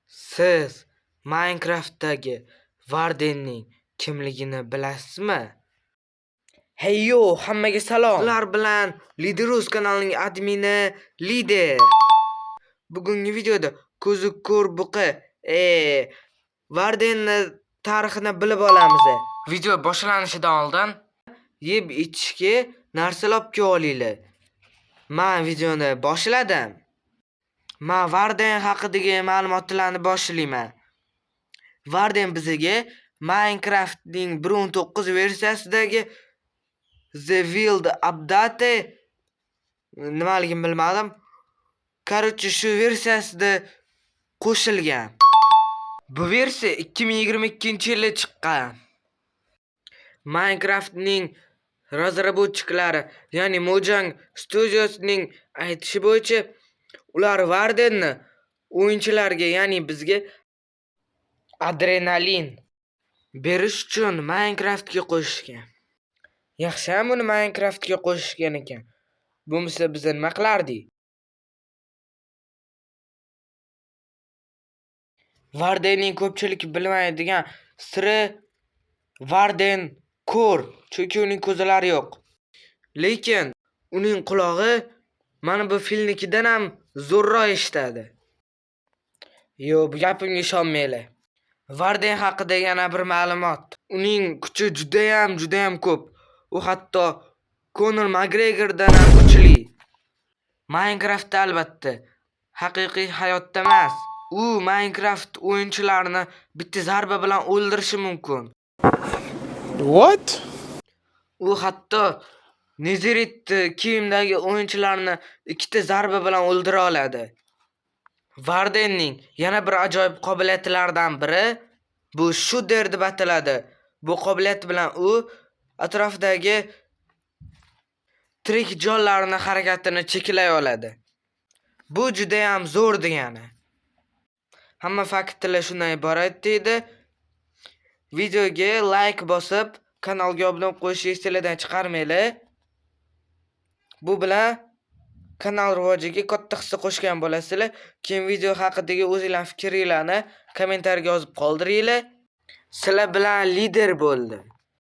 Siz Minecraft'dagi Vardenning kimligini bilasizmi? Hey yo, hammaga salom. Sizlar bilan Liderus kanalining admini Lider. Bugungi videoda ko'zi ko'r buqi Vardenni tarixini bilib olamiz. Video boshlanishidan oldin yeb ichishga narsalar olib kelinglar. Men videoni boshladim. Men Varden haqidagi ma'lumotlarni boshlayman. Varden bizga Minecraftning 1.9 versiyasidagi The Wild Update nimaligini bilmadim. Короче, shu versiyasida qo'shilgan. Bu versiya 2022-yilda chiqqan. Minecraftning razraботчиклari, ya'ni Mojang Studios'ning aytishi bo'yicha, ular Vardenni o'yinchilarga, ya'ni bizga adrenalin berish uchun Minecraftga qo'shishgan. Yaxshiyam uni Minecraftga qo'shishgan ekan. Bo'lmasa biz nima qilardik? Vardenning ko'pchilik bilmaydigan siri Varden ko'r, chunki uning ko'zlari yo'q. Lekin uning qulog'i mana bu filnikidan ham zo'rroq eshitadi. Yo'q, bu gapimga ishonmanglar. Varden haqida yana bir ma'lumot. Uning kuchi juda ham ko'p. U hatto Conor McGregordan ham kuchli. Minecraftda albatta, haqiqiy hayotda emas. U Minecraft o'yinchilarini bitta zarba bilan o'ldirishi mumkin. What? U hatto Nezerit kiyimdagi o'yinchilarni ikkita zarba bilan o'ldira oladi. Vardenning yana bir ajoyib qobiliyatlaridan biri bu shooter deb ataladi. Bu qobiliyat bilan u atrofdagi tirik jonlarning harakatini cheklay oladi. Bu juda ham zo'r degani. Hamma faktlar shundan iborat deydi. Videoga like bosib, kanalga obuna bo'lib qo'yishni esingizdan chiqarmanglar. Bu bilan kanal rivojiga katta hissa qo'shgan bo'lasizlar. Keyin video haqidagi o'zingizning fikringizni kommentariyga yozib qoldiringlar. Sizlar bilan Lider bo'ldi.